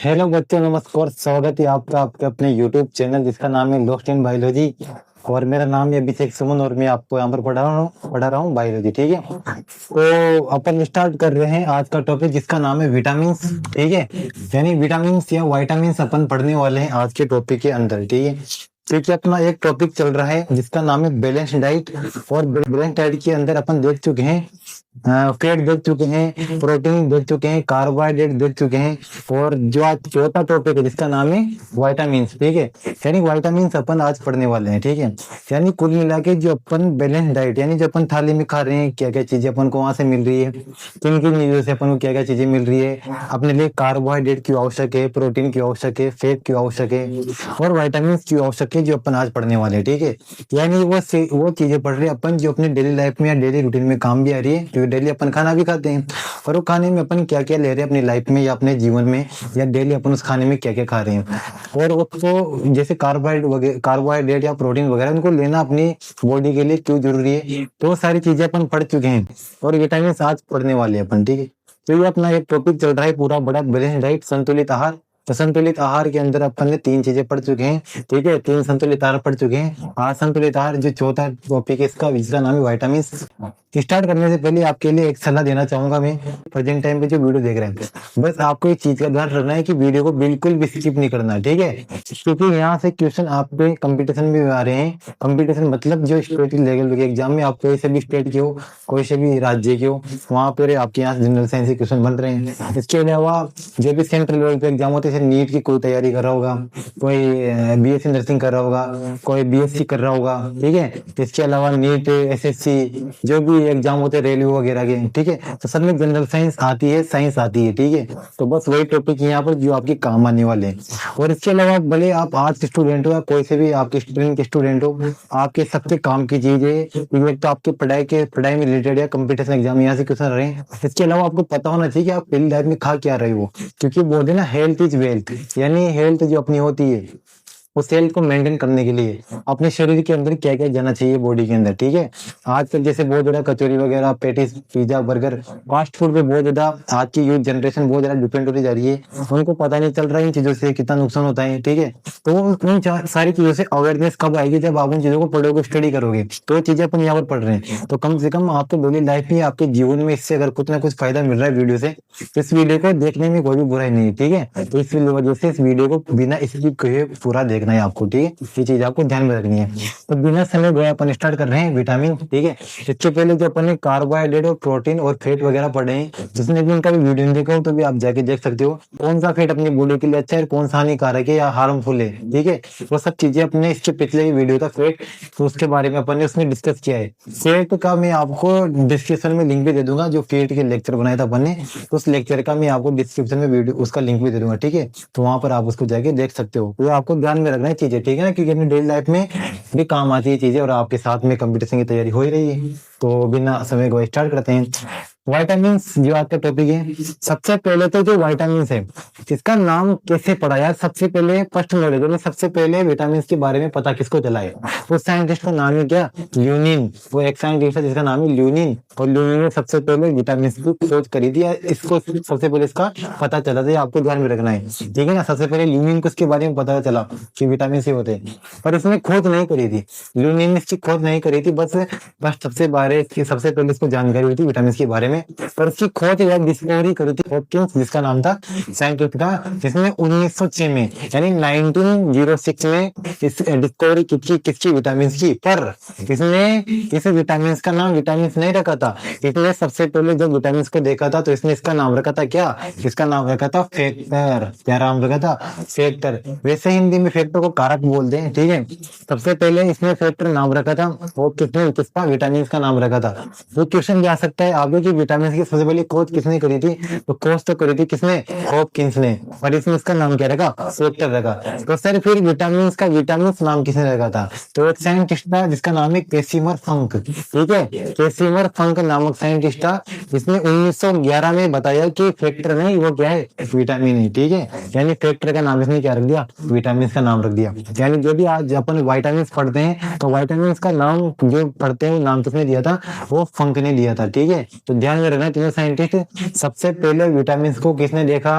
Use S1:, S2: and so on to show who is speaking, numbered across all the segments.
S1: Hello बच्चों, नमस्कार। स्वागत है आपका आपके अपने यूट्यूब चैनल जिसका नाम है लॉस्ट इन बायोलॉजी। और मेरा नाम है अभिषेक सुमन और मैं आपको यहाँ पर पढ़ा रहा हूँ बायोलॉजी। ठीक है, तो अपन स्टार्ट कर रहे हैं आज का टॉपिक जिसका नाम है विटामिन। ठीक है, यानी विटामिन या वाइटामिन अपन पढ़ने वाले हैं आज के टॉपिक के अंदर। ठीक है, क्योंकि अपना एक टॉपिक चल रहा है जिसका नाम है बैलेंस डाइट। और बैलेंस डाइट के अंदर अपन देख चुके हैं, फैट देख चुके हैं, प्रोटीन देख चुके हैं, कार्बोहाइड्रेट देख चुके हैं, और जो आज चौथा टॉपिक है जिसका नाम है वाइटामिन। ठीक है, यानी वाइटामिन अपन आज पढ़ने वाले हैं। ठीक है, यानी कुल मिला के जो अपन बैलेंस डाइट यानी जो अपन थाली में खा रहे हैं, क्या क्या चीजें अपन को वहां से मिल रही है, किन किन चीजों से अपन को क्या क्या चीजें मिल रही है, अपने लिए कार्बोहाइड्रेट क्यों आवश्यक है, प्रोटीन क्यों आवश्यक है, फैट क्यों आवश्यक है, और वाइटामिन क्यों आवश्यक है, जो अपन आज पढ़ने वाले हैं। ठीक है, यानी वो चीजें पढ़ रहे हैं अपन जो अपने डेली लाइफ में या डेली रूटीन में काम भी आ रही है, क्योंकि डेली अपन खाना भी खाते हैं, और वो खाने में अपन क्या क्या ले रहे हैं अपनी लाइफ में या अपने जीवन में, या डेली अपन उस खाने में क्या क्या खा रहे हैं। और वो तो जैसे कार्बोहाइड्रेट या प्रोटीन वगैरह उनको लेना अपनी बॉडी के लिए क्यों जरूरी है, तो वो सारी चीजें अपन पढ़ चुके हैं और विटामिन आज पढ़ने वाले हैं अपन। ठीक है, तो ये अपना एक टॉपिक चल रहा है पूरा बड़ा, बैलेंस डाइट, संतुलित आहार। तो संतुलित आहार के अंदर अपन ने 3 चीजें पढ़ चुके हैं। ठीक है, 3 संतुलित आहार पढ़ चुके हैं। आज संतुलित आहार जो चौथा टॉपिक है इसका, जिसका नाम है वाइटामिन। स्टार्ट करने से पहले आपके लिए एक सलाह देना चाहूंगा मैं, प्रेजेंट टाइम पे जो वीडियो देख रहे हैं, बस आपको एक चीज का ध्यान रखना है कि वीडियो को बिल्कुल भी स्किप नहीं करना। ठीक है, क्योंकि यहाँ से क्वेश्चन आपके कंपटीशन में आ रहे हैं। कंपटीशन मतलब जो स्टेट लेवल के एग्जाम में आप कोई से भी स्टेट के हो, कोई से भी राज्य के हो, वहां पर आपके यहाँ जनरल साइंस के क्वेश्चन बन रहे हैं। इसके अलावा जो भी सेंट्रल लेवल पे एग्जाम होते हैं, नीट की कोई तैयारी कर रहा होगा, कोई बीएससी नर्सिंग कर रहा होगा, कोई बीएससी कर रहा होगा। ठीक है, इसके अलावा नीट, एसएससी, जो भी एग्जाम होते हैं रेलवे वगैरह के। ठीक है, तो सब में जनरल साइंस आती है, साइंस आती है। ठीक है, तो बस वही टॉपिक यहाँ पर जो आपके काम आने वाले हैं। और इसके अलावा भले आप आर्ट्स के स्टूडेंट हो या कोई से भी आपके स्टूडेंट के स्टूडेंट हो, आपके सबसे काम की चीज है एक तो आपके पढ़ाई में रिलेटेड या कंपटीशन एग्जाम यहाँ से क्वेश्चन रहे हैं। इसके अलावा आपको पता होना चाहिए कि आप डेली लाइफ में खा क्या रहे हो, क्योंकि बोलते हैं ना हेल्थ इज वेल्थ, यानी हेल्थ जो अपनी होती है उस हेल्थ को मेंटेन करने के लिए अपने शरीर के अंदर क्या क्या जाना चाहिए बॉडी के अंदर। ठीक है, आजकल जैसे बहुत ज्यादा कचौरी वगैरह, patties, pizza, burger, fast food पे बहुत ज्यादा आज की यूथ जनरेशन बहुत ज्यादा डिपेंड होती जा रही है। उनको पता नहीं चल रहा है इन चीजों से कितना नुकसान होता है। ठीक है, तो उन सारी चीजों से अवेयरनेस कब आएगी, जब आप उन चीजों को पढ़ोगे, स्टडी करोगे, तो चीजें अपन यहाँ पर पढ़ रहे हैं। तो कम से कम आपके डेली लाइफ में, आपके जीवन में इससे अगर कुछ ना कुछ फायदा मिल रहा है वीडियो से, इस वीडियो को देखने में कोई भी बुराई नहीं है। ठीक है, तो इस वजह से इस वीडियो को बिना स्किप किए पूरा देखना है आपको। ठीक है, ये चीज आपको ध्यान में रखनी है। तो बिना समय गए अपन स्टार्ट कर रहे हैं विटामिन। ठीक है, इसके पहले जो अपन ने कार्बोहाइड्रेट और प्रोटीन और फैट वगैरह पढ़े हैं, जिसने भी इनका भी वीडियो नहीं देखा हो तो भी आप जाके देख सकते हो कौन सा फैट अपनी बॉडी के लिए अच्छा है, कौन सा हानिकारक है या हार्मफुल है। ठीक है, वो सब चीजें अपने इसके पिछले वीडियो था फैट, तो उसके बारे में अपन ने उसमें डिस्कस किया है। फैट का मैं आपको डिस्क्रिप्शन में लिंक भी दे दूंगा, जो फैट के लेक्चर बनाया था अपन ने, तो उस लेक्चर का मैं आपको डिस्क्रिप्शन में वीडियो उसका लिंक भी दे दूंगा। ठीक है, तो वहां पर आप उसको जाके देख सकते हो। तो आपको ध्यान में रखना है चीजें। ठीक है ना, क्योंकि अपनी डेली लाइफ में भी काम आती है चीजें, और आपके साथ में कंपटीशन की तैयारी हो ही रही है। तो बिना समय को स्टार्ट करते हैं। वाइटामिन जो आपका टॉपिक है, सबसे पहले तो जो वाइटामिन है इसका नाम कैसे पड़ा यार, सबसे पहले फर्स्ट नॉलेज में सबसे पहले विटामिन के बारे में पता किसको चला है, उस साइंटिस्ट का नाम है क्या, ल्यूनिन। वो एक साइंटिस्ट है जिसका नाम है ल्यूनिन, और ल्यूनिन ने सबसे पहले विटामिन की खोज करी थी, इसको सबसे पहले इसका पता चला था। आपको ध्यान में रखना है। ठीक है ना, सबसे पहले ल्यूनिन को इसके बारे में पता चला कि विटामिन सी होते हैं, पर इसने खोज नहीं करी थी, ल्यूनिन ने इसकी खोज नहीं करी थी। बस सबसे पहले इसको जानकारी हुई थी विटामिन के बारे में, पर उसकी खोज या डिस्कवरी करी थी हॉपकिंस, जिसका नाम था साइंटिस्ट का, जिसने 1906 में यानी 1906 में इस डिस्कवरी की किसकी, विटामिन की। पर इसने इस विटामिन का नाम विटामिन नहीं रखा था। इसने सबसे पहले जब विटामिन को देखा था तो इसने इसका नाम रखा था क्या, इसका नाम रखा था फैक्टर। क्या नाम रखा था, फैक्टर। वैसे हिंदी में फैक्टर को कारक बोलते हैं। ठीक है, सबसे पहले इसने फैक्टर नाम रखा था, वो किसका, विटामिन का नाम रखा था। तो क्वेश्चन भी आ सकता है आगे कि विटामिन की सबसे पहले खोज किसने करी थी, तो खोज तो करी थी किसने, हॉपकिंस ने, और इसने इसका नाम क्या रखा, फैक्टर रखा। तो सर फिर विटामिन का विटामिन नाम किसने रखा था, तो एक साइंटिस्ट था जिसका नाम है कैसिमर फंक। ठीक है, कैसिमर फंक नामक साइंटिस्ट था, जिसने 1911 में बताया कि फैक्टर नहीं, वो क्या है, विटामिन है। ठीक है, यानी फैक्टर का नाम इसने क्या रख दिया, विटामिन का नाम रख दिया। यानी जो भी आज अपन विटामिन पढ़ते हैं, तो विटामिन का नाम जो पढ़ते हैं वो नाम किसने दिया था, वो फंक ने दिया था। ठीक है, तो ध्यान ध्यान में रखना तीनों साइंटिस्ट। सबसे पहले विटामिन को किसने देखा,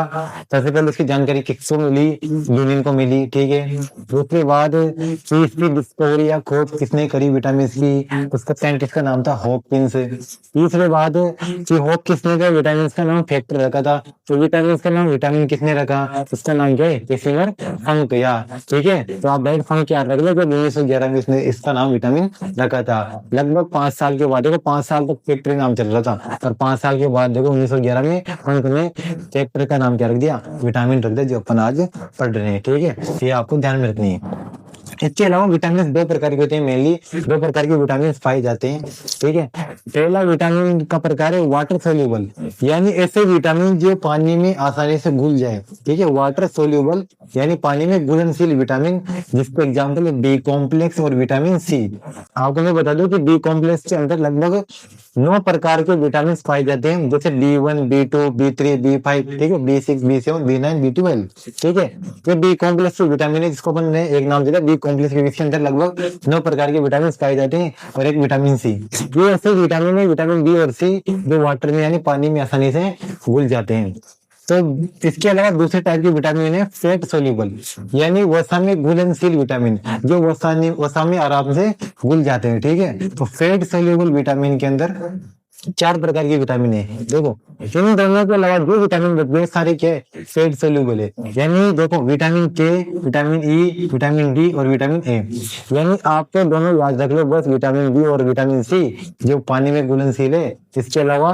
S1: सबसे पहले उसकी जानकारी किसको मिली, यूनियन को मिली, ठीक है। उसके बाद इसकी डिस्कवरी या खोज किसने करी विटामिन की, उसका साइंटिस्ट का नाम था हॉपकिंस। तीसरे बाद हॉप किसने का विटामिन का नाम फैक्टर रखा था, तो विटामिन का नाम विटामिन किसने रखा, उसका नाम क्या है, केसिंगर फंक या, ठीक है। तो आप डायरेक्ट फंक याद रख लो, जब 1911 में इसने इसका नाम विटामिन रखा था। लगभग 5 साल के बाद, देखो 5 साल तक फैक्टर नाम चल रहा था, और 5 साल के बाद देखो 1911 में फंक ने फैक्टर का नाम क्या रख दिया, विटामिन रख दिया, जो अपन आज पढ़ रहे हैं, ठीक है। ये आपको ध्यान में रखनी है। इसके अलावा विटामिन दो प्रकार के होते हैं, मेनली दो प्रकार के विटामिन पाए जाते हैं, ठीक है। पहला विटामिन का प्रकार है वाटर सोल्यूबल, यानी ऐसे विटामिन जो पानी में आसानी से घुल जाए, ठीक है। वाटर सोल्यूबल यानी पानी में घुलनशील विटामिन, जिसको एग्जाम्पल है बी कॉम्प्लेक्स और विटामिन सी। आपको मैं बता दूं कि बी कॉम्प्लेक्स के अंदर लगभग 9 प्रकार के विटामिन पाए जाते हैं, जैसे B1, B2, B3, B5, ठीक है, B6, B7, B9, B12, ठीक है। ये बी कॉम्प्लेक्स विटामिन है, जिसको अपन ने एक नाम दिया बी कॉम्प्लेक्स, इसके अंदर लगभग 9 प्रकार के विटामिन पाए जाते हैं, और एक विटामिन सी। ये ऐसे विटामिन है, विटामिन बी और सी, जो वाटर में यानी पानी में आसानी से घुल जाते हैं। तो इसके अलावा दूसरे टाइप के विटामिन है फैट सोल्यूबल, यानी वसा में घुलनशील विटामिन, जो वसा में आराम से घुल जाते हैं, ठीक है। तो फैट सोल्यूबल विटामिन के अंदर 4 प्रकार के विटामिन है। देखो इन दोनों के अलावा जो विटामिन वे सारे क्या फैट सोल्यूबल है, यानी देखो विटामिन के, विटामिन ई, विटामिन डी और विटामिन ए, यानी आपको दोनों याद रख लो बस, विटामिन बी और विटामिन सी जो पानी में घुलनशील है। इसके अलावा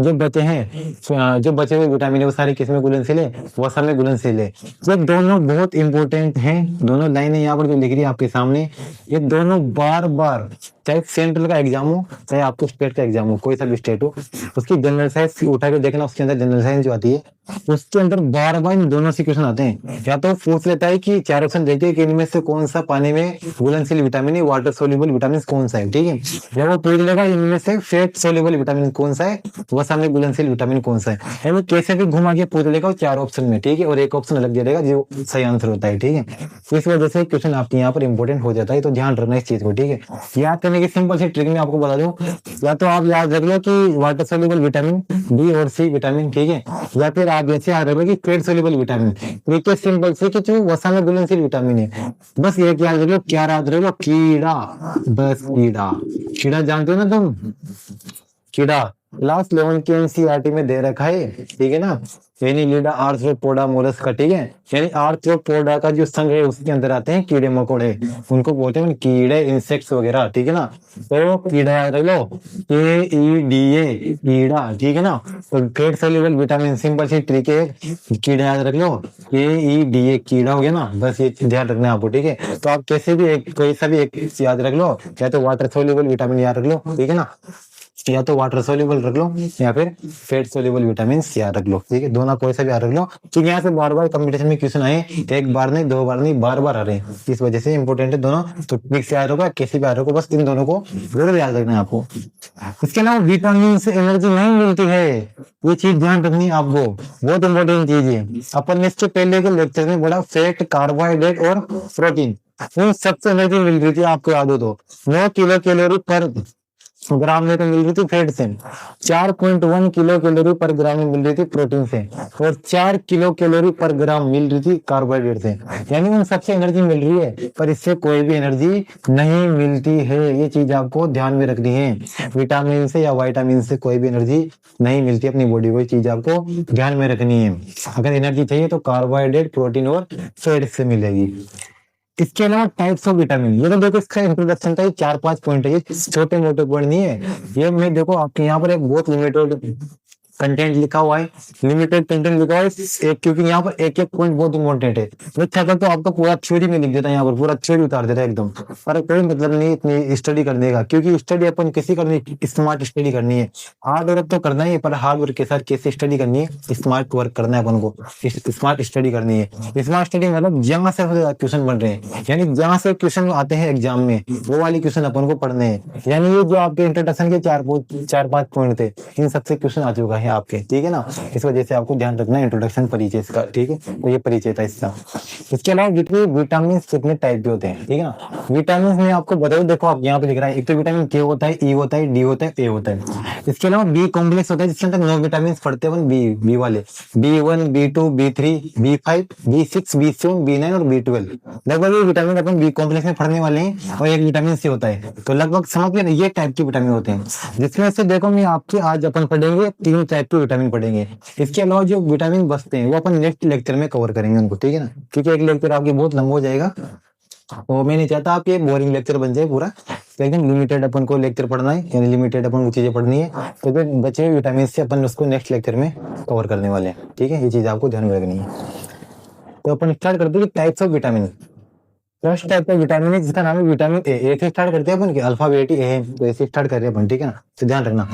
S1: जो बचे हैं, जो बचे हुए विटामिन है वो सारे किसमें घुलनशील है, वसा में घुलनशील है। ये दोनों बहुत इंपॉर्टेंट हैं, दोनों लाइनें यहाँ पर जो लिख रही है आपके सामने, ये दोनों बार बार, चाहे सेंट्रल का एग्जाम हो चाहे आपको स्टेट का एग्जाम हो, कोई सा भी स्टेट हो, उसकी जनरल साइंस उठा के देखना, उसके अंदर जनरल साइंस जो आती है उसके अंदर बार बार इन दोनों से क्वेश्चन आते हैं। या तो पूछ लेता है कि 4 ऑप्शन देते कि इनमें से कौन सा पानी में घुलनशील विटामिन है, वाटर सोल्यूबल विटामिन कौन सा है, ठीक है। या वो पूछ लेगा इनमें से फैट सोल्यूबल विटामिन कौन सा है, वसा में घुलनशील विटामिन कौन सा है। वो कैसे भी घुमा के पूछ लेगा 4 ऑप्शन में, ठीक है, और एक ऑप्शन अलग दे देगा जो सही आंसर होता है, ठीक है। इस वजह से क्वेश्चन आपके यहाँ पर इंपॉर्टेंट हो जाता है, तो ध्यान रखना इस चीज को, ठीक है। याद करने की सिंपल सी ट्रिक में आपको बता दूं, या तो आप याद रख लो कि वाटर सोल्यूबल विटामिन बी और सी विटामिन, ठीक है, या फिर आप ऐसे याद रख लो कि fat soluble vitamin. Trick simple सी कि जो वसा में घुलनशील विटामिन है, बस ये याद रख लो, क्या याद रख लो, कीड़ा, बस कीड़ा। कीड़ा जानते हो ना तुम, कीड़ा क्लास 11 के एनसीईआरटी में दे रखा है, ठीक है ना, एनिलिडा आर्थ्रोपोडा मोलस्का, ठीक है, यानी आर्थ्रोपोडा का जो संघ है उसके अंदर आते हैं कीड़े मकोड़े, उनको बोलते हैं कीड़े, इंसेक्ट्स वगैरह, ठीक है ना। तो कीड़ा याद रख लो, KEDA कीड़ा, ठीक है ना। तो फैट सोल्यूबल विटामिन सिंपल सी ट्रिक है, कीड़ा याद रख लो, KEDA कीड़ा हो गया ना, बस ये ध्यान रखना है आपको, ठीक है। तो आप कैसे भी एक, कोई सा भी एक याद रख लो, या तो वाटर सोल्यूबल विटामिन याद रख लो, ठीक है ना, या तो वाटर सोल्यूबल रख लो या फिर फैट सोल्यूबल विटामिन याद रख लो, ठीक है। दोनों कोई सा भी याद रख लो, क्योंकि यहाँ से बार बार कंपटीशन में क्वेश्चन आए, एक बार नहीं, 2 बार नहीं, बार बार आ रहे हैं, इस वजह से इंपॉर्टेंट है दोनों। तो ट्रिक से याद होगा, कैसे भी याद होगा, बस इन दोनों को जरूर याद रखना है आपको। इसके अलावा विटामिन से एनर्जी नहीं मिलती है, ये चीज ध्यान रखनी है आपको, बहुत इंपॉर्टेंट चीज है। अपन ने इसके पहले के लेक्चर में बोला फैट, कार्बोहाइड्रेट और प्रोटीन, इन सबसे एनर्जी मिल रही थी, आपको याद हो तो 9 किलो कैलोरी पर ग्राम में तो मिल रही थी फैट से, 4.1 किलो कैलोरी पर ग्राम में मिल रही थी प्रोटीन से, और 4 किलो कैलोरी पर ग्राम मिल रही थी कार्बोहाइड्रेट से। यानी उन सबसे एनर्जी मिल रही है, पर इससे कोई भी एनर्जी नहीं मिलती है, ये चीज आपको ध्यान में रखनी है। विटामिन से या वाइटामिन से कोई भी एनर्जी नहीं मिलती अपनी बॉडी को, ये चीज आपको ध्यान में रखनी है। अगर एनर्जी चाहिए तो कार्बोहाइड्रेट, प्रोटीन और फैट से मिलेगी। इसके अलावा टाइप्स ऑफ विटामिन, ये तो देखो इसका इंट्रोडक्शन था, 4-5 पॉइंट है, ये छोटे मोटे पॉइंट नहीं है। ये मैं देखो आपके यहाँ पर एक बहुत लिमिटेड कंटेंट लिखा हुआ है, लिमिटेड कंटेंट लिखा हुआ है, क्योंकि यहाँ पर एक एक पॉइंट बहुत इंपॉर्टेंट है। मैं चाहता तो आपका पूरा थ्योरी में लिख देता है, यहाँ पर पूरा थ्योरी उतार देता है एकदम, पर कोई मतलब नहीं इतनी स्टडी करने का, क्योंकि स्टडी अपन किसी करनी, स्मार्ट स्टडी करनी है। हार्ड वर्क तो करना ही है, पर हार्ड वर्क के साथ कैसे स्टडी करनी है, स्मार्ट वर्क करना है अपन को, स्मार्ट स्टडी करनी है। स्मार्ट स्टडी मतलब जहाँ से क्वेश्चन बन रहे हैं, यानी जहाँ से क्वेश्चन आते हैं एग्जाम में, वो वाली क्वेश्चन अपन को पढ़ने हैं। यानी ये जो आपके इंट्रोडक्शन के 4-5 पॉइंट थे, इन सबसे क्वेश्चन आ चुका है हैं आपके, ठीक है ना। इस वजह से आपको ध्यान रखना इंट्रोडक्शन परिचय इसका, ठीक है। तो ये परिचय था इसका। इसके अलावा जितने विटामिन कितने टाइप के होते हैं, ठीक है ना। विटामिन में आपको बताओ, देखो आप यहाँ पे लिख रहा है, एक तो विटामिन के होता है, ई होता है, डी होता है, ए होता है। इसके अलावा बी कॉम्प्लेक्स होता है जिसके अंदर 9 विटामिन पढ़ते हैं, बी वाले, B1, B2, B3, B5, B6, B7, B9 और B12। लगभग ये विटामिन अपन बी कॉम्प्लेक्स में पढ़ने वाले हैं, और एक विटामिन सी होता है। तो लगभग समझ गए ये टाइप के विटामिन होते हैं, जिसमें से देखो मैं आपके आज अपन पढ़ेंगे 3 टाइप के विटामिन पढ़ेंगे। इसके अलावा जो विटामिन बचते हैं वो अपन नेक्स्ट लेक्चर में कवर करेंगे उनको, ठीक है ना, क्योंकि एक लेक्चर आपकी बहुत लंबा हो जाएगा, तो मैं नहीं चाहता आपके बोरिंग लेक्चर बन जाए पूरा। लेकिन लिमिटेड अपन को लेक्चर पढ़ना है, यानी लिमिटेड अपन को चीजें पढ़नी है, तो फिर बचे हुए विटामिन से अपन उसको नेक्स्ट लेक्चर में कवर करने वाले हैं, ठीक है। ये चीज आपको ध्यान में रखनी है। तो अपन स्टार्ट करते हैं types of vitamin. First type का विटामिन है जिसका नाम है विटामिन ए से स्टार्ट करते हैं अपन के, अल्फाबेट ए, तो ऐसे स्टार्ट कर रहे हैं अपन, ठीक है ना, तो ध्यान रखना।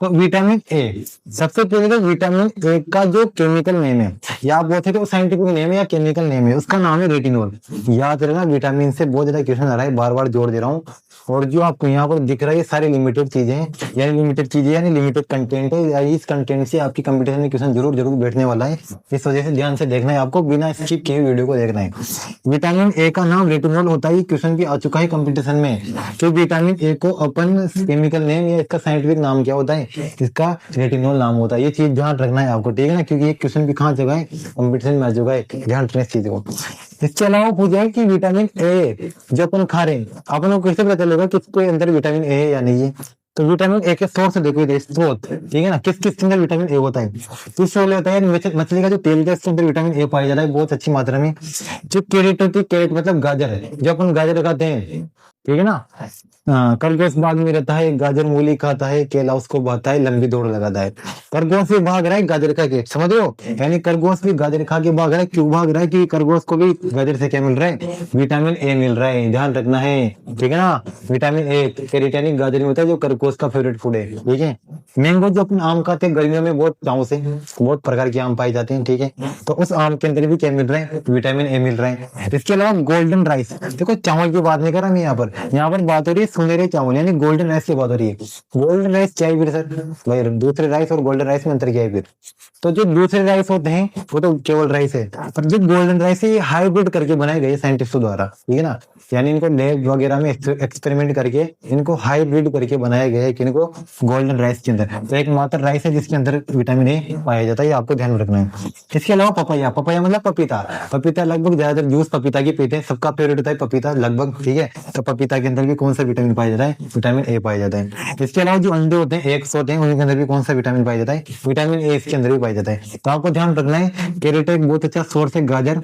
S1: तो विटामिन ए, सबसे पहले तो विटामिन ए का जो केमिकल नेम है, या आप बोलते तो साइंटिफिक नेम है या केमिकल नेम है, उसका नाम है रेटिनॉल। याद रखना, विटामिन से बहुत ज्यादा क्वेश्चन आ रहा है, बार बार जोड़ दे रहा हूँ। और जो आपको यहाँ पर दिख रहा है ये सारी लिमिटेड चीजें हैं, यानी लिमिटेड कंटेंट है, इस कंटेंट से आपकी कंपटीशन में क्वेश्चन जरूर बैठने वाला है। इस वजह से ध्यान से देखना है, आपको बिना स्किप किए वीडियो को देखना है। विटामिन ए का नाम रेटिनॉल होता है, क्वेश्चन भी आ चुका है कंपटीशन में। तो विटामिन ए को अपन केमिकल नेम या इसका साइंटिफिक नाम क्या होता है, इसका रेटिनॉल नाम होता है। ये चीज ध्यान रखना है आपको, ठीक है ना, क्योंकि ये क्वेश्चन भी कहाँ जगह है, कंपटीशन में आ चुका है, ध्यान रखना इस चीज को। इसके अलावा पूछा है कि विटामिन ए जो अपन खा रहे हैं, अपन को कैसे पता चलेगा कि इसके अंदर विटामिन ए है या नहीं है। तो विटामिन ए के सोर्स देखो, स्रोत, ठीक है ना, किस किस के अंदर विटामिन ए होता है। फिश ऑयल होता है, मछली का जो तेल है इसके अंदर विटामिन ए पाया जाता है बहुत अच्छी मात्रा में। जो कैरेट होती है, कैरेट मतलब गाजर है, जो अपन गाजर खाते हैं, ठीक है ना, खरगोश बाग में रहता है, गाजर मूली खाता है, केला उसको भाता है, लंबी दौड़ लगाता है। खरगोश भी भाग रहा है गाजर खा के, समझ रहे हो, यानी खरगोश भी गाजर खा के भाग रहा है। क्यों भाग रहा है, कि खरगोश को भी गाजर से क्या मिल रहा है, विटामिन ए मिल रहा है, ध्यान रखना है, ठीक है ना। विटामिन ए कैरोटीन गाजर में होता है, जो खरगोश का फेवरेट फूड है, ठीक है। मैंगो जो अपन आम खाते हैं गर्मियों में, बहुत चाव से बहुत प्रकार के आम पाए जाते हैं, ठीक है, तो उस आम के अंदर भी क्या मिल रहा है, विटामिन ए मिल रहा है। इसके अलावा गोल्डन राइस, देखो चावल की बात नहीं कर रहा मैं, यहाँ पर बात हो रही है सुनहरे चावल, यानी गोल्डन राइस की बात हो रही है। गोल्डन राइस क्या है फिर सर, भाई दूसरे राइस और गोल्डन राइस में अंतर क्या है फिर। तो जो दूसरे राइस होते हैं वो तो केवल राइस है, पर जो गोल्डन राइस है ये हाइब्रिड करके बनाए गए साइंटिस्टों द्वारा, ठीक है ना, यानी इनको लैब वगैरह में एक्सपेरिमेंट करके इनको हाइब्रिड करके बनाया गया है, कि इनको गोल्डन राइस के अंदर। तो एक मात्र राइस है जिसके अंदर विटामिन ए पाया जाता है, ये आपको ध्यान रखना है। इसके अलावा पपाया, पपाया मतलब पपीता, पपीता लगभग ज्यादातर जूस पपीता की पीते हैं, सबका फेवरेट होता है पपीता लगभग, ठीक है। तो पपीता के अंदर भी कौन सा विटामिन पाया जाता है, विटामिन ए पाया जाता है। इसके अलावा जो अंडे होते हैं, एग्स होते हैं, उनके अंदर भी कौन सा विटामिन पाया जाता है, विटामिन ए इसके अंदर भी पाया जाता है। तो आपको ध्यान रखना है, कैरेट एक बहुत अच्छा सोर्स है गाजर,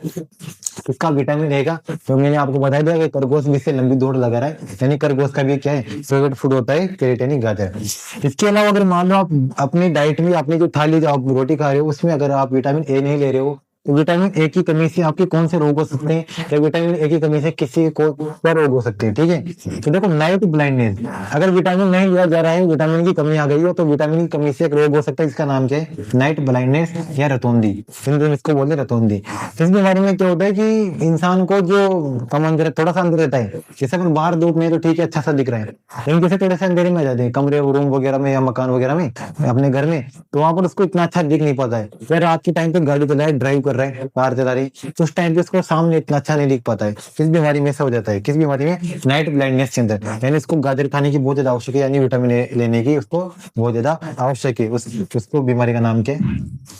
S1: इसका विटामिन ए का, तो मैंने आपको बता दिया कि खरगोश भी से लंबी दौड़ लगा रहा है, यानी खरगोश का भी क्या है, फेवरेट फूड होता है कैरेट गाजर। इसके अलावा अगर मान लो आप अपनी डाइट में, अपनी जो थाली जो आप रोटी खा रहे हो उसमें अगर आप विटामिन ए नहीं ले रहे हो, तो विटामिन ए की कमी से आपके कौन से रोग हो सकते हैं, या विटामिन ए की कमी से किसी को क्या रोग हो सकते हैं, ठीक है। तो देखो नाइट ब्लाइंडनेस, अगर विटामिन नहीं लिया जा रहा है, विटामिन की कमी आ गई हो, तो विटामिन की कमी से एक रोग हो सकता है, इसका नाम क्या है, नाइट ब्लाइंडनेस या रतौंधी, हिंदी में इसको बोलते हैं रतौंधी। इस बीमारी में क्या होता है कि इंसान को जो कम अंदर थोड़ा सा अंदर रहता है, जैसे अपन बाहर धूप में तो ठीक है अच्छा सा दिख रहा है, लेकिन जैसे थोड़े से अंधेरे में आ जाते हैं कमरे रूम वगैरह में या मकान वगैरह में अपने घर में, तो वहां पर उसको इतना अच्छा दिख नहीं पाता है। फिर रात के टाइम पे गाड़ी चलाए, ड्राइव कर रहा है, कार चला रही, तो उस टाइम पे उसको सामने इतना अच्छा नहीं दिख पाता है। किस बीमारी में ऐसा हो जाता है, किस बीमारी में, नाइट ब्लाइंडनेस के अंदर, यानी इसको गाजर खाने की बहुत ज्यादा आवश्यक है, यानी विटामिन ए लेने की उसको बहुत ज्यादा आवश्यक है। उसको बीमारी का नाम क्या है,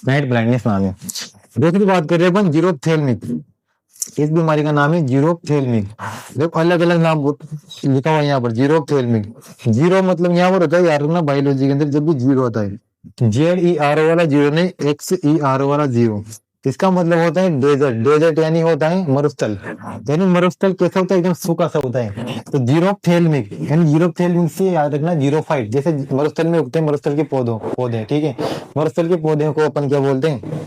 S1: नाइट ब्लाइंडनेस नाम है। दूसरी बात कर रहे हैं अपन जीरोप्थेल्मिक, इस बीमारी का नाम है जीरोप्थेल्मिक। देखो अलग अलग नाम लिखा हुआ है यहाँ पर, जीरोप्थेल्मिक। जीरो मतलब यहाँ पर होता है यार ना, बायोलॉजी के अंदर जब भी जीरो होता है, ZERO वाला जीरो नहीं, XERO वाला जीरो, इसका मतलब होता है डेजर्ट। डेजर्ट यानी होता है मरुस्थल, यानी मरुस्थल कैसा होता है, एकदम सूखा सा होता है। तो जीरोप्थेल्मिक, यानी जीरोप्थेल्मिक से याद रखना जीरोफाइट, जैसे मरुस्थल में उगते हैं मरुस्थल के पौधे, ठीक है, मरुस्थल के पौधे को अपन क्या बोलते हैं,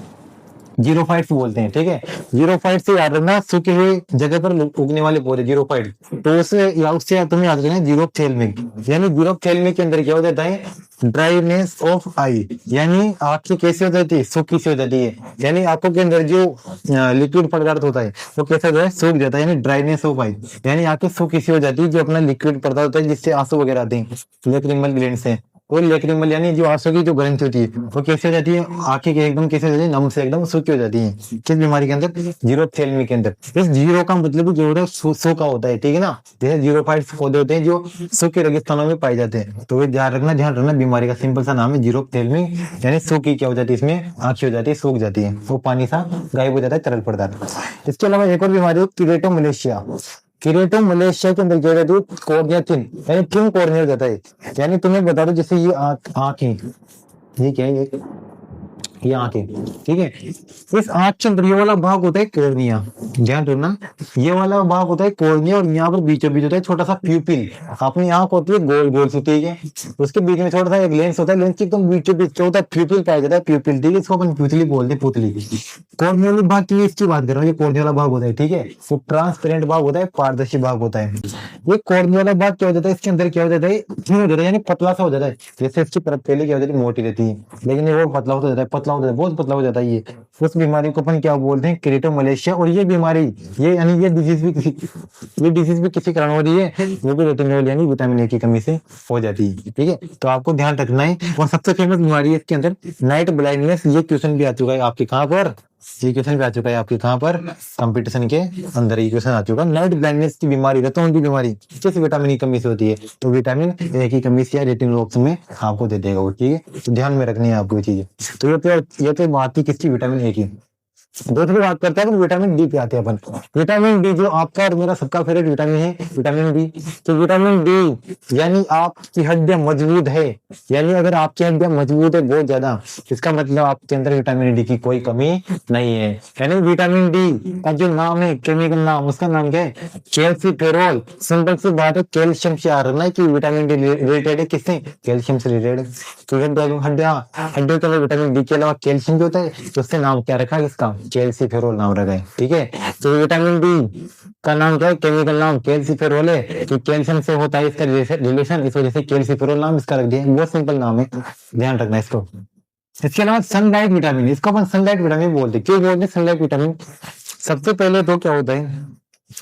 S1: जीरोफाइट्स बोलते हैं, ठीक है। जीरोफाइट से याद रखना सूखे हुए जगह पर उगने वाले पौधे, जीरोफाइट। तो उससे तुम्हें याद रखना जीरोप्थेल्मिक, यानी जीरोप्थेल्मिक के अंदर क्या हो जाता है, ड्राइनेस ऑफ आई, यानी आंखें कैसे हो जाती है, सूखी सी हो जाती है, यानी आंखों के अंदर जो लिक्विड पदार्थ होता है वो कैसा जो है सूख जाता है, यानी ड्राइनेस ऑफ आई, यानी आंखें सूखी सी हो जाती है, जो अपना लिक्विड पदार्थ होता है जिससे आंसू वगैरह आते हैं, लेक्रिमल ग्लैंड से, और लेक्रिमल यानी जो आंसू की जो ग्रंथि होती है वो कैसे हो जाती है, आंखें के एकदम कैसे हो जाती है, नम से एकदम सूखी हो जाती है। किस बीमारी के अंदर, जीरोप्थेल्मी के अंदर। इस जीरो का मतलब जो होता है सूखा होता है, ठीक है ना। जैसे जीरोफाइट्स पौधे होते हैं जो सूखे रेगिस्तानों में पाए जाते हैं, तो ये ध्यान रखना बीमारी का सिंपल सा नाम है जीरोप्थेल्मी, यानी सूखी क्या हो जाती है, इसमें आंखें हो जाती है, सूख जाती है, वो पानी सा गायब हो जाता है, तरल पदार्थ। इसके अलावा एक और बीमारी है किरेटोमलेशिया। किरेटोमलेशिया के अंदर क्या हो जाती है, कॉर्निया थिन, यानी थिन कॉर्निया हो जाता है। यानी तुम्हें बता दो, जैसे ये आंख है, ये क्या है, ये आंख है, ठीक है। इस आंख के अंदर ये वाला भाग होता है कॉर्निया, ध्यान रखना, ये वाला भाग होता है कॉर्निया, और यहाँ पर बीचों बीच होता है छोटा सा प्यूपिल। अपनी आंख होती है गोल गोल सी, ठीक है, उसके बीच में छोटा सा एक लेंस होता है, लेंस के एकदम बीचों बीच होता है प्यूपिल पाया जाता है, प्यूपिल, ठीक है, इसको अपन पुतली बोलते हैं, पुतली। कॉर्नियल भाग की इसकी बात कर रहा हूँ, ये कॉर्निया वाला भाग होता है, ठीक है, वो ट्रांसपेरेंट भाग होता है, पारदर्शी भाग होता है। ये कॉर्निया वाला भाग क्या हो जाता है, इसके अंदर क्या हो जाता है, थिन हो जाता है, यानी पतला सा हो जाता है। जैसे इसकी परत पहले क्या हो जाती है, मोटी रहती है, लेकिन ये वो पतला हो जाता है, पतला हो जाता है, बहुत पतला हो जाता है ये। उस बीमारी को अपन क्या बोलते हैं, किरेटोमलेशिया। और ये बीमारी, ये यानी ये डिजीज भी किसी कारण हो रही है, वो भी रेटिनोल यानी विटामिन ए की कमी से हो जाती है, ठीक है। तो आपको ध्यान रखना है। और सबसे फेमस बीमारी है इसके अंदर नाइट ब्लाइंडनेस। ये क्वेश्चन भी आ चुका है आपके कहाँ पर, ये क्वेश्चन भी आ चुका है आपके कहाँ पर, कंपटीशन के अंदर ये क्वेश्चन आ चुका है। नाइट ब्लाइंडनेस की बीमारी, रतौन की बीमारी किस विटामिन की कमी से होती है, तो विटामिन ए की कमी से या रेटिनोल में आपको दे देगा वो, ठीक है। तो ध्यान में रखनी है आपको ये चीजें। तो ये तो बात थी किसकी, विटामिन ए की। दूसरी बात करते हैं विटामिन डी पे आते हैं अपन। विटामिन डी जो आपका और मेरा सबका फेवरेट विटामिन है, विटामिन डी। तो विटामिन डी यानी आपकी हड्डियां मजबूत है, यानी अगर आपकी हड्डियां मजबूत है बहुत ज्यादा, इसका मतलब आपके अंदर विटामिन डी की कोई कमी नहीं है। यानी विटामिन डी का जो नाम है, केमिकल नाम, उसका नाम क्या है, कैल्सीफेरोल। सिंपल सी बात है, कैल्शियम से आ रहा है कि विटामिन डी रिलेटेड है, किससे, कैल्शियम से रिलेटेड। तो हड्डियों के अंदर विटामिन डी के अलावा कैल्शियम भी होता है, तो उससे नाम क्या रखा है इसका, कैल्सीफेरोल नाम रखा है, ठीक है। तो विटामिन डी का नाम क्या है, केमिकल नाम कैल्सीफेरोल है, तो कैल्शियम से होता है इसका रिलेशन, इस वजह से कैल्सीफेरोल नाम इसका रख दिया। बहुत सिंपल नाम है, ध्यान रखना इसको। इसके अलावा सनलाइट विटामिन, इसको अपन सनलाइट विटामिन बोलते हैं। क्यों बोलते हैं सनलाइट विटामिन, सबसे पहले तो क्या होता है,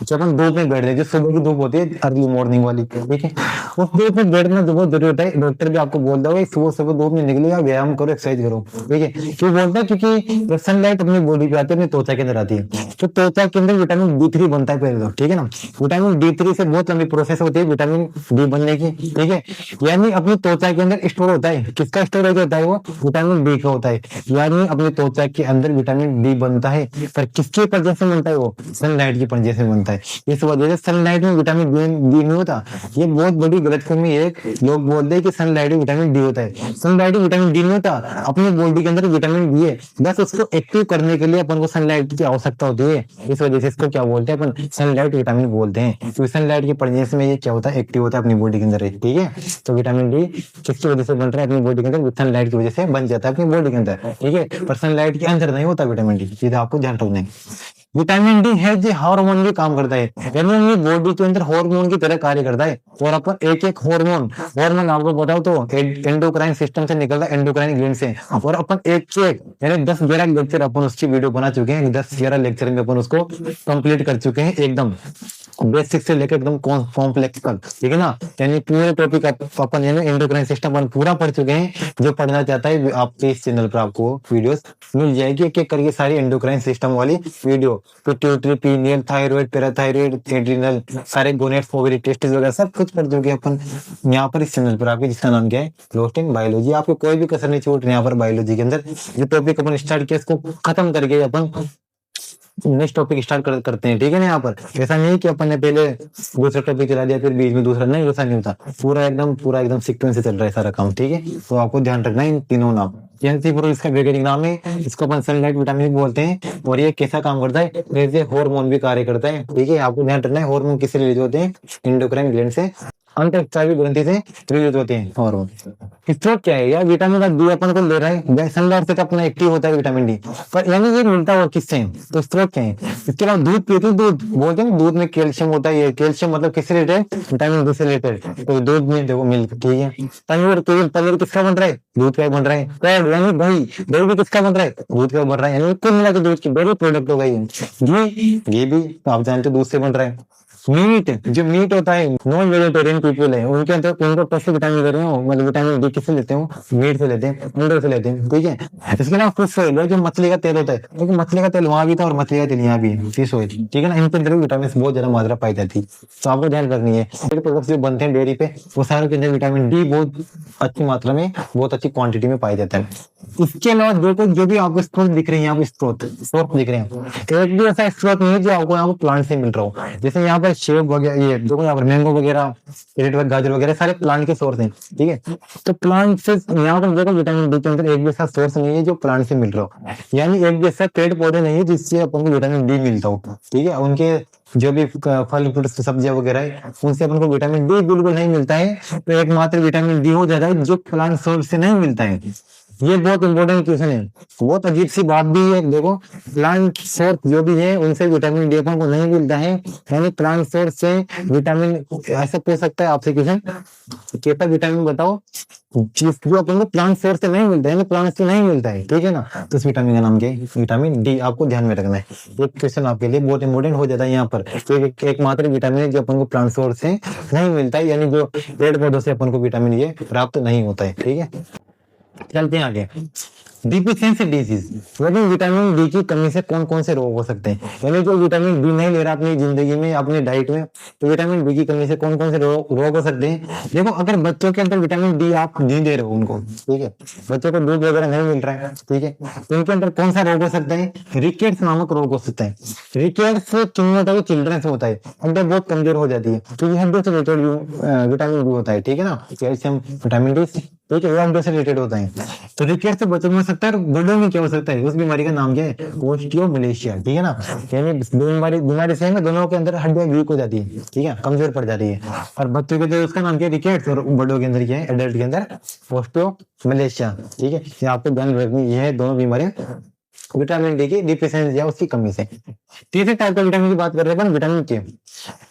S1: जब हम धूप में बैठ जाए, जो सुबह की धूप होती है अर्ली मॉर्निंग वाली, ठीक है, उस धूप में बैठना तो बहुत जरूरी होता है। डॉक्टर भी आपको बोलता है सुबह सुबह धूप में निकलेगा, व्यायाम करो, एक्सरसाइज करो, ठीक है। क्यों बोलता है, क्योंकि जब सनलाइट अपनी बॉडी पे आती है, अपनी त्वचा के अंदर आती है, तो त्वचा के अंदर विटामिन D3 बनता है पहले तो, ठीक है ना। विटामिन D3 से बहुत लंबी प्रोसेस होती है विटामिन डी बनने की, ठीक है। यानी अपनी त्वचा के अंदर स्टोर होता है, किसका स्टोरेज होता है, वो विटामिन डी का होता है। यानी अपनी त्वचा के अंदर विटामिन डी बनता है, पर किसकी वजह से बनता है, वो सनलाइट की वजह से बनता है। इस वजह से सनलाइट में विटामिन डी नहीं होता। ये बहुत बड़ी गलतफहमी है, लोग बोलते हैं कि सनलाइट में विटामिन डी होता है, सनलाइट में विटामिन डी नहीं होता। अपनी बॉडी के अंदर विटामिन डी है, बस उसको एक्टिव करने के लिए अपन को सनलाइट की आवश्यकता होती है। इस वजह से इसको क्या बोलते हैं, अपन सनलाइट विटामिन बोलते हैं। तो सनलाइट की प्रेजेंस में ये क्या होता है, एक्टिव होता है अपनी बॉडी के अंदर, ठीक है। तो विटामिन डी किसकी वजह से बन रहा है, अपनी बॉडी के अंदर सनलाइट की वजह से बन जाता है अपनी बॉडी के अंदर, ठीक है। पर सनलाइट के अंदर नहीं होता विटामिन डी, सीधा आपको ध्यान रखना है। विटामिन डी है जो हार्मोन भी काम करता है, यानी बॉडी के अंदर हार्मोन की तरह कार्य करता है। और अपन एक एक हार्मोन आपको बताओ तो एंडोक्राइन सिस्टम से निकलता है, एंडोक्राइन ग्लैंड से। और अपन एक यानी 10-11 लेक्चर अपन उसकी वीडियो बना चुके हैं, 10-11 लेक्चर में अपन उसको कंप्लीट कर चुके हैं, एकदम बेसिक से लेकर एकदम कॉम्प्लेक्स तक, ठीक है ना। यानी पूरे टॉपिक अपन यानी एंडोक्राइन सिस्टम अपन पूरा पढ़ चुके हैं। जो पढ़ना चाहता है आपके इस चैनल पर आपको वीडियोस मिल जाएगी, एक एक करके सारी एंडोक्राइन सिस्टम वाली video, pituitary, pineal, thyroid, parathyroid, adrenal, सारे गोनेड्स, ओवरी, टेस्टिस वगैरह सब कुछ पढ़ चुके हैं अपन यहाँ पर इस चैनल पर आपके, जिसका नाम क्या है, लोस्ट इन बायोलॉजी। आपको कोई भी कसर नहीं छूट यहाँ पर बायोलॉजी के अंदर। जो टॉपिक अपन स्टार्ट किया इसको खत्म करके अपन नेक्स्ट टॉपिक स्टार्ट करते हैं, ठीक है ना। यहाँ पर ऐसा नहीं कि अपन ने पहले दूसरा टॉपिक चला दिया फिर बीच में दूसरा, नहीं, ऐसा नहीं होता। पूरा एकदम सीक्वेंस से चल रहा है सारा काम, ठीक है। तो आपको ध्यान रखना है इन तीनों नाम। कैल्सीफेरोल इसका वैज्ञानिक नाम है, इसको अपन सनलाइट विटामिन बोलते हैं। और ये कैसा काम करता है, जैसे हार्मोन भी कार्य करता है, ठीक है। आपको ध्यान रखना है हार्मोन किससे रिलीज होते हैं, एंडोक्राइन ग्लैंड से, अंतःस्रावी ग्रंथि से रिलीज होते हैं हार्मोन। स्रोत क्या है यार, विटामिन का डी अपन को ले रहा है, सनलाइट से अपना एक्टिव होता है विटामिन डी, पर यानी ये मिलता है किससे, तो स्रोत क्या है। इसके अलावा दूध पीते हैं, दूध बोलते हैं दूध में कैल्शियम होता है। ये कैल्शियम मतलब किससे रिलेटेड, विटामिन डी से रिलेटेड। तो दूध में देखो मिल्क, ठीक है। पनीर किसका बन रहा है, दूध का बन रहा है। कर्ड यानी दही भी किसका बन रहा है, दूध का बन रहा है। यानी कुल मिला के दूध की डेयरी प्रोडक्ट हो गई है। घी भी आप जानते हो दूध से बन रहा है। मीट, जो मीट होता है, नॉन वेजिटेरियन पीपल है उनके अंदर, उनको कैसे विटामिन दे रहे हो, मतलब विटामिन डी किससे लेते हो, मीट से लेते हैं, अंडे से लेते हैं, ठीक है। इसके अलावा फिश ऑयल, जो मछली का तेल होता है, क्योंकि मछली का तेल वहां भी था और मछली का तेल यहाँ भी है, फिश ऑयल, ठीक है ना, इनके अंदर विटामिन बहुत ज्यादा मात्रा पाई जाती है, तो आपको ध्यान रखनी है। प्रोडक्ट्स जो बनते हैं डेयरी पे, वो सारे के अंदर विटामिन डी बहुत अच्छी मात्रा में, बहुत अच्छी क्वांटिटी में पाया जाता है। इसके अलावा देखो, जो भी आपको स्रोत दिख रहे हैं, यहाँ पे स्रोत स्रोत दिख रहे हैं, एक भी ऐसा स्रोत नहीं है जो आपको यहाँ पे प्लांट से मिल रहा हो। जैसे यहाँ पर सेब वगैरह, ये देखो यहाँ पर मैंगो वगैरह, कैरेट गाजर वगैरह सारे प्लांट के सोर्स हैं, ठीक है। तो प्लांट से यहाँ पर देखो विटामिन डी के अंदर एक भी ऐसा सोर्स नहीं है जो प्लांट से मिल रहा हो, यानी एक भी ऐसा पेड़ पौधे नहीं है जिससे अपन को विटामिन डी मिलता हो, ठीक है। उनके जो भी फल फ्रूट सब्जियां वगैरह है, उनसे अपन को विटामिन डी बिल्कुल नहीं मिलता है। तो एकमात्र विटामिन डी हो जाता है जो प्लांट सोर्स से नहीं मिलता है। ये बहुत इंपॉर्टेंट क्वेश्चन है, बहुत अजीब सी बात भी है। देखो, प्लांट सोर्स जो भी है उनसे विटामिन डी अपन को नहीं मिलता है, यानी प्लांट सोर्स से विटामिन, ऐसा पूछ सकता है आपसे क्वेश्चन, कैसा विटामिन बताओ जो अपन को प्लांट सोर्स से नहीं मिलता है, प्लांट से नहीं मिलता है, ठीक है ना। तो इस विटामिन का नाम क्या है, विटामिन डी, आपको ध्यान में रखना है। एक क्वेश्चन आपके लिए बहुत इंपॉर्टेंट हो जाता है यहाँ पर, तो एकमात्र विटामिन है जो अपन को प्लांट सोर्स से नहीं मिलता है, यानी जो पेड़ पौधों से अपन को विटामिन ये प्राप्त नहीं होता है, ठीक है। चलते हैं आगे। डिफिशियंसी डिजीज, यानी विटामिन डी की कमी से कौन कौन से रोग हो सकते हैं, यानी जो विटामिन डी नहीं ले रहा अपनी जिंदगी में, अपनी डाइट में, तो विटामिन डी की कमी से कौन कौन से रोग हो सकते हैं। देखो, अगर बच्चों के अंदर विटामिन डी आप नहीं दे रहे हो उनको, ठीक है, बच्चों को दूध वगैरह नहीं मिल रहा है, ठीक है, तो उनके अंदर कौन सा रोग हो सकता है, रिकेट्स नामक रोग हो सकता है। रिकेट्स किन होता है, चिल्ड्रन से होता है, अंदर बहुत कमजोर हो जाती है, क्योंकि हड्डियों से रिलेटेड विटामिन डी होता है, ठीक है ना, कैल्शियम विटामिन डी, ठीक है, वो हड्डियों से रिलेटेड होता है। तो रिकेट्स से बच्चों में हो सकता है, बड़ों में क्या हो सकता है, उस बीमारी का नाम क्या है, ओस्टियोमलेशिया, ठीक है ना, यानी बीमारी से दोनों के अंदर हड्डियां वीक हो जाती है, ठीक है, कमजोर पड़ जाती है। और बच्चों के अंदर उसका नाम क्या है, रिकेट्स, और बड़ों के अंदर क्या है, एडल्ट के अंदर ओस्टियोमलेशिया, ठीक है। ये आपको ध्यान रखनी, ये है दोनों बीमारियां विटामिन डी की डिफिशियंसी या उसकी कमी से। तीसरे टाइप का विटामिन की बात कर रहे हैं, विटामिन के।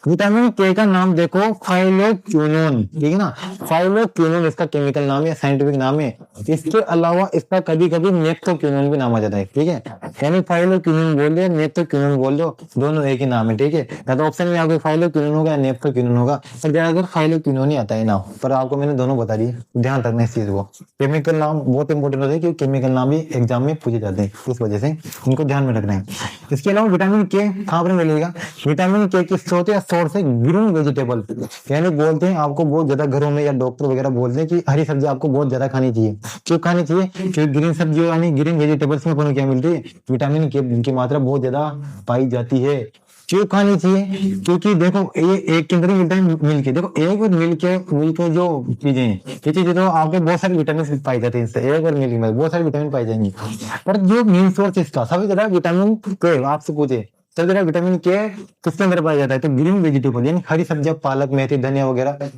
S1: विटामिन के का नाम देखो, फाइलोक्विनोन, ठीक है ना, फाइलोक्विनोन इसका केमिकल नाम है, साइंटिफिक नाम है। इसके अलावा इसका कभी कभी नेप्थोक्विनोन भी नाम आ जाता है, ठीक है, यानी फाइलोक्विनोन बोल रहे, नेप्थोक्विनोन बोल लो, दोनों एक ही नाम है, ठीक है। या तो ऑप्शन में आपको फाइलोक्विनोन होगा या नेप्थोक्विनोन होगा, पर ज्यादातर फाइलोक्विनोन ही आता है नाम, पर आपको मैंने दोनों बता दिए, ध्यान रखना इस चीज को। केमिकल नाम बहुत इंपॉर्टेंट होता है, क्योंकि केमिकल नाम भी एग्जाम में पूछे जाते हैं, इस वजह से उनको ध्यान में रखना है। इसके अलावा विटामिन के कहाँ पर मिलेगा, विटामिन के की स्रोत या सोर्स है ग्रीन वेजिटेबल, यानी बोलते हैं आपको बहुत ज्यादा घरों में या डॉक्टर वगैरह बोलते हैं कि हरी सब्जी आपको बहुत ज्यादा खानी चाहिए। क्यों खानी चाहिए, क्योंकि ग्रीन सब्जी यानी ग्रीन वेजिटेबल्स में अपन क्या मिलती है, विटामिन के की मात्रा बहुत ज्यादा पाई जाती है। क्यों खानी चाहिए, क्योंकि देखो ये एक के अंदर ही मिलता है मिल्क, देखो एक और मिल्क जो चीजें हैं, ये चीजें तो आपके बहुत सारे विटामिन पाई जाते हैं, इससे एक और मिल्क में बहुत सारे विटामिन पाए जाएंगे। पर जो मेन सोर्स इसका सबसे ज्यादा विटामिन के, आपसे पूछे सबसे ज्यादा विटामिन के किसके अंदर पाया जाता है, तो ग्रीन वेजिटेबल यानी हरी सब्जियां, पालक, मेथी, धनिया वगैरह,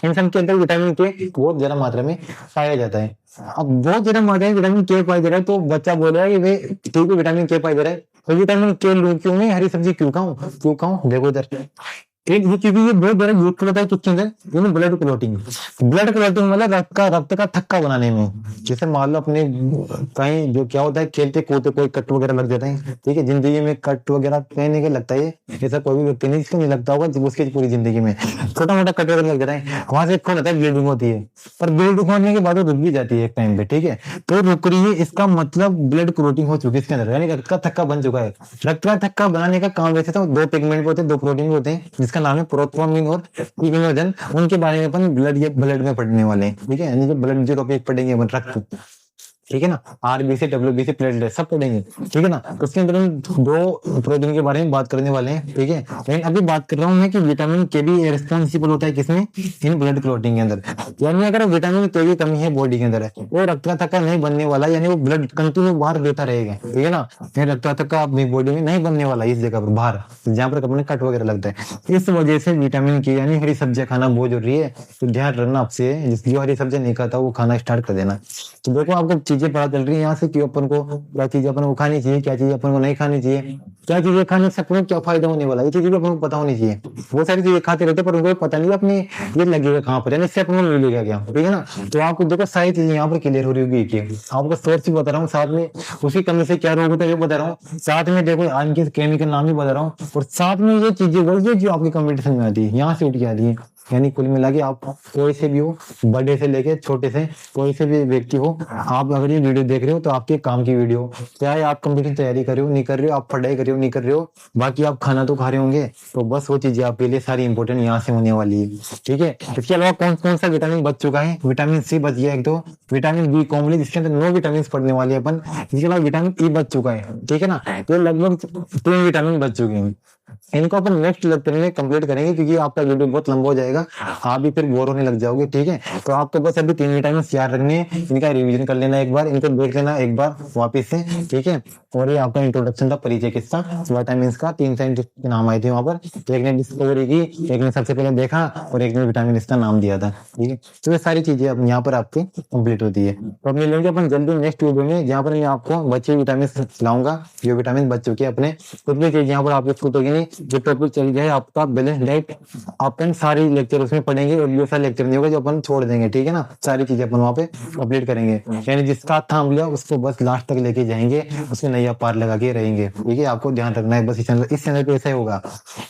S1: इन सब के अंदर विटामिन के बहुत ज्यादा मात्रा में पाया जाता है। अब बहुत ज्यादा मात्रा में विटामिन के पाया जा रहा है, तो बच्चा बोल रहा है कि भाई ठीक है विटामिन के पाया जा रहा है, तो विटामिन के लूं क्यों नहीं, हरी सब्जी क्यों खाऊं। देखो इधर एक ये चीज ये बहुत बड़ा यूजफुल होता है किसके अंदर, ब्लड क्लॉटिंग। ब्लड क्लॉटिंग मतलब रक्त का थक्का बनाने में। जैसे मान लो अपने कहीं जो क्या होता है, खेलते कूदते कोई कट वगैरह लग जाता है, ठीक है, जिंदगी में कट वगैरह कहने के लगता है, ऐसा कोई भी व्यक्ति नहीं जिसको नहीं लगता होगा, उसकी पूरी जिंदगी में छोटा मोटा कट वगैरह लग जाता है, वहां से कौन होता है, ब्लीडिंग होती है, पर ब्लीडिंग होने के बाद वो रुक भी जाती है एक टाइम पे, ठीक है, तो रुक रही है, इसका मतलब ब्लड क्लॉटिंग हो चुकी है इसके अंदर, यानी रक्त का थक्का बन चुका है। रक्त का थक्का बनाने का काम वैसे तो दो पिगमेंट होते हैं, दो प्रोटीन होते हैं, जिसका नाम है प्रोथ्रोम्बिन और इग्नोजन, उनके बारे में अपन ब्लड में पढ़ने वाले हैं, ठीक है, यानी जो ब्लड जो टॉपिक पढ़ेंगे अपन रक्त, ठीक है ना, आरबीसी, डब्ल्यूबीसी, प्लेटलेट सब पढ़ेंगे, ठीक है ना। तो उसके अंदर हम दो प्रोटीन के बारे में बात करने वाले हैं, ठीक है। लेकिन अभी बात कर रहा हूँ मैं कि विटामिन के भी रिस्पॉन्सिबल होता है किसमें, इन ब्लड क्लॉटिंग के अंदर। यानी अगर विटामिन के की कमी है बॉडी के अंदर है, वो रक्त का थक्का नहीं बनने वाला, यानी वो ब्लड कंटिन्यू बाहर देता रहेगा, ठीक है ना, रक्त का थक्का अपनी बॉडी में नहीं बनने वाला इस जगह पर बाहर, जहाँ पर अपने कट वगैरह लगता है। इस वजह से विटामिन के यानी हरी सब्जियां खाना बहुत जरूरी है। तो ध्यान रखना आपसे, जो हरी सब्जियां नहीं खाता वो खाना स्टार्ट कर देना। तो देखो आपको चीजें पता चल रही है यहाँ से कि अपन को क्या चीज अपन को खानी चाहिए, क्या चीज अपन को नहीं खानी चाहिए। क्या चीजें खाने से अपन को क्या फायदा होने वाला है, ये चीजें भी अपन को पता होनी चाहिए। वो सारी चीजें खाते रहते पर उनको पता नहीं अपनी ये लगेगा कहाँ पर, यानी इससे अपन को मिलेगा क्या, ठीक है ना। तो आपको देखो सारी चीजें यहाँ पर क्लियर हो रही होगी कि आपको सोर्स भी बता रहा हूँ, साथ में उसकी कमी से क्या रोग होता है ये बता रहा हूँ, साथ में देखो इनके केमिकल नाम भी बता रहा हूँ, और साथ में ये चीजें वही जो आपकी कंपटीशन में आती है, यहाँ से उठ के आती है। यानी कुल मिला के आप कोई से भी हो, बड़े से लेके छोटे से कोई से भी व्यक्ति हो, आप अगर ये वीडियो देख रहे हो तो आपके काम की वीडियो हो। चाहे आप कंपटीशन तैयारी कर रहे हो नहीं कर रहे हो, आप पढ़ाई कर रहे हो नहीं कर रहे हो, बाकी आप खाना तो खा रहे होंगे, तो बस वो चीजें आपके लिए सारी इंपॉर्टेंट यहाँ से होने वाली है, ठीक है। इसके अलावा कौन कौन सा विटामिन बच चुका है, विटामिन सी बच गया एक, तो विटामिन बी कॉम्प्लेक्स जिसके अंदर 9 विटामिन पढ़ने वाले अपन, इसके अलावा विटामिन ई बच चुका है, ठीक है ना। तो लगभग 3 विटामिन बच चुके हैं। इनको अपन नेक्स्ट लेक्चर में कंप्लीट करेंगे क्योंकि आपका वीडियो बहुत लंबा हो जाएगा, आप भी फिर बोर होने लग जाओगे, ठीक है। तो आपको बस अभी 3 विटामिन याद रखने हैं, इनका रिवीजन कर लेना एक बार, इनको देख लेना एक बार वापस से, ठीक है। और ये आपका इंट्रोडक्शन था, परिचय किसका, विटामिन का। 3 साइंटिस्ट के नाम आए थे वहां पर, एक ने डिस्कवरी की, एक ने सबसे पहले देखा और एक ने विटामिन इसका नाम दिया था, ठीक है। तो ये सारी चीजें अब यहाँ पर आपकी कंप्लीट होती है। तो अब मिलेंगे अपन जल्दी नेक्स्ट वीडियो में, जहाँ पर मैं आपको बचे विटामिन लाऊंगा, जो विटामिन बच चुके हैं अपने, कुछ भी चीज यहाँ पर आपको छूट होगी नहीं। जो टॉपिक चल गया है आपका बैलेंस डाइट, अपन सारी लेक्चर उसमें पढ़ेंगे, और ये सारा लेक्चर नहीं होगा जो अपन छोड़ देंगे, ठीक है ना। सारी चीजें अपन वहाँ पे कंप्लीट करेंगे, यानी जिसका हाथ थाम लिया उसको बस लास्ट तक लेके जाएंगे, उसके नैया पार लगा के रहेंगे, ठीक है। आपको ध्यान रखना है बस। इस चैनल पे ऐसा ही होगा,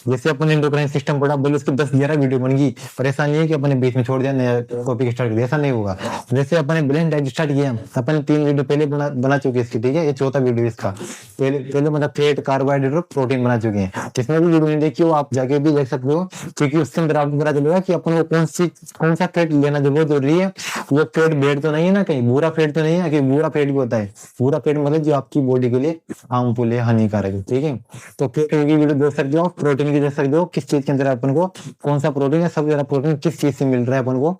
S1: जैसे अपन एंडोक्राइन सिस्टम पढ़ा, बोले उसकी 10-11 वीडियो बन गई, पर ऐसा नहीं है कि अपने बीच में छोड़ दिया नया टॉपिक स्टार्ट कर दिया, ऐसा नहीं होगा। जैसे अपने बैलेंस डाइट स्टार्ट किया, अपन 3 वीडियो पहले बना चुके इसकी, ठीक है। ये 4था वीडियो इसका, पहले मतलब फैट, कार्बोहाइड्रेट और प्रोटीन बना चुके हैं। जिसमें भी वीडियो नहीं देखी हो आप जाके भी देख सकते हो, क्योंकि उसके अंदर आपको पता चलेगा कि अपन को कौन सा फैट लेना जरूरी है। वो फैट बेड तो नहीं है ना कहीं, बुरा फैट तो नहीं है कि बुरा फैट भी होता है। बुरा फैट मतलब जो आपकी बॉडी के लिए हार्मफुल है, हानिकारक है, ठीक है। तो फैट की वीडियो देख सकते हो, प्रोटीन की देख सकते हो, किस चीज के अंदर अपन को कौन सा प्रोटीन है, सबसे ज्यादा प्रोटीन किस चीज से मिल रहा है अपन को,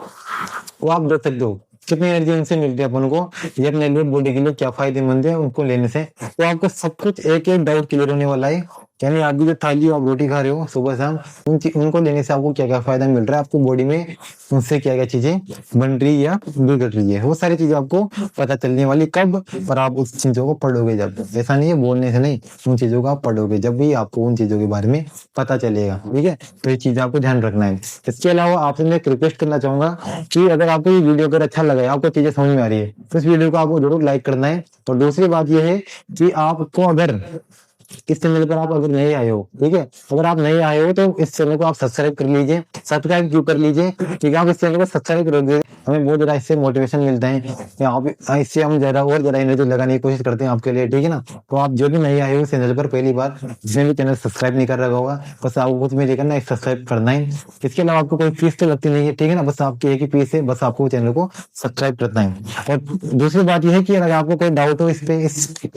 S1: वो आप देख सकते हो। कितनी एनर्जी उनसे मिलती है अपन को, ये अपने लिए बॉडी के लिए क्या फायदेमंद है उनको लेने से। तो आपको सब कुछ एक एक डाउट क्लियर होने वाला है, यानी आपकी जो थाली आप रोटी खा रहे हो सुबह शाम, उनको लेने से आपको क्या क्या फायदा मिल रहा है, आपको बॉडी में उनसे क्या क्या चीजें बन रही है या बिगड़ रही है, वो सारी चीजें आपको पता चलने वाली कब, पर आप उस चीजों को पढ़ोगे जब। ऐसा नहीं है बोलने से नहीं, उन चीजों को आप पढ़ोगे जब भी आपको उन चीजों के बारे में पता चलेगा, ठीक है। तो ये चीज आपको ध्यान रखना है। इसके अलावा आपसे मैं एक रिक्वेस्ट करना चाहूंगा कि अगर आपको ये वीडियो अगर अच्छा लगा है, आपको चीजें समझ में आ रही है, तो इस वीडियो को आपको जरूर लाइक करना है। तो दूसरी बात यह है कि आपको अगर इस चैनल पर आप अगर नए आए हो, ठीक है, अगर आप नए आए हो तो इस चैनल को आप सब्सक्राइब कर लीजिए। सब्सक्राइब क्यों कर लीजिए, ठीक है। आप इस चैनल को सब्सक्राइब करोगे, हमें बहुत ज्यादा इससे मोटिवेशन मिलता है, इससे हम ज्यादा और ज्यादा एनर्जी लगाने की कोशिश करते हैं आपके लिए, ठीक है ना। तो आप जो भी नए आए हो इस चैनल पर पहली बार, जिसने भी चैनल सब्सक्राइब नहीं कर रखा होगा, बस आपको कुछ भी करना है, सब्सक्राइब करना है। इसके अलावा आपको कोई फीस तो लगती नहीं है, ठीक है ना, बस आपकी एक ही फीस है, बस आपको चैनल को सब्सक्राइब करना है। और दूसरी बात यह है कि अगर आपको कोई डाउट हो इस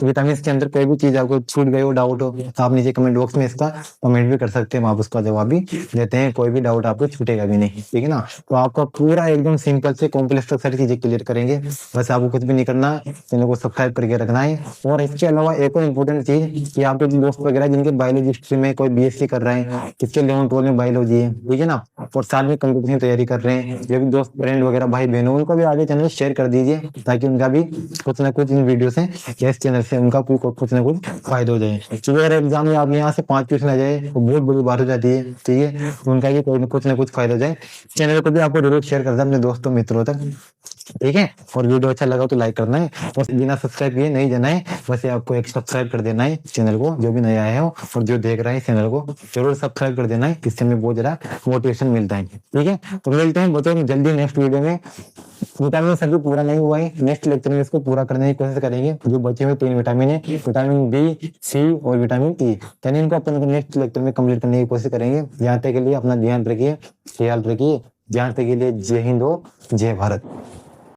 S1: विटामिन के अंदर, कोई भी चीज आपको छूट गई हो, डाउट हो, तो आप नीचे कमेंट बॉक्स में इसका कमेंट भी कर सकते हैं, आप उसका जवाब भी देते हैं, कोई भी डाउट आपको छूटेगा भी नहीं, ठीक है ना। तो आपका पूरा एकदम सिंपल से कॉम्प्लेक्स तक सारी चीजें क्लियर करेंगे, बस आपको कुछ भी नहीं करना, चैनल को सब्सक्राइब करके रखना है। और इसके अलावा एक और इम्पोर्टेंट चीज कि आपके दोस्त वगैरह जिनके बायोलॉजी हिस्ट्री में कोई बीएससी कर रहे हैं, किसके 11-12 में बायोलॉजी है, ठीक है ना, और साथ में कंप्यूटर की तैयारी कर रहे हैं, जो भी दोस्त फ्रेंड वगैरह भाई बहन हो, उनको भी आगे चैनल शेयर कर दीजिए, ताकि उनका भी कुछ ना कुछ इन वीडियो से या इस चैनल से उनका कुछ ना कुछ फायदा हो जाए। क्योंकि अगर एग्जाम में आप यहाँ से 5 क्वेश्चन आ जाए तो बहुत बड़ी बात हो जाती है, ठीक है। तो उनका भी कुछ ना कुछ फायदा हो जाए। चैनल को भी आपको जरूर शेयर करना है अपने दोस्तों मित्रों तक, ठीक है। और वीडियो अच्छा लगा तो लाइक करना है, और बिना सब्सक्राइब किए नहीं जाना है, वैसे आपको एक सब्सक्राइब कर देना है चैनल को, जो भी नया आया हो, और जो देख रहा है चैनल को जरूर सब्सक्राइब कर देना है, इससे हमें बहुत ज्यादा मोटिवेशन मिलता है, ठीक है। तो मिलते हैं बहुत जल्दी नेक्स्ट वीडियो में। विटामिन सभी पूरा नहीं हुआ है, नेक्स्ट लेक्चर में इसको पूरा करने की कोशिश करेंगे। जो बचे हुए 3 विटामिन है, विटामिन बी, सी और विटामिन ई, यानी इनको अपन नेक्स्ट लेक्चर में कंप्लीट करने की कोशिश करेंगे। यहाँ तक के लिए अपना ध्यान रखिए, ख्याल रखिए। यहाँ तक के लिए जय हिंद और जय भारत।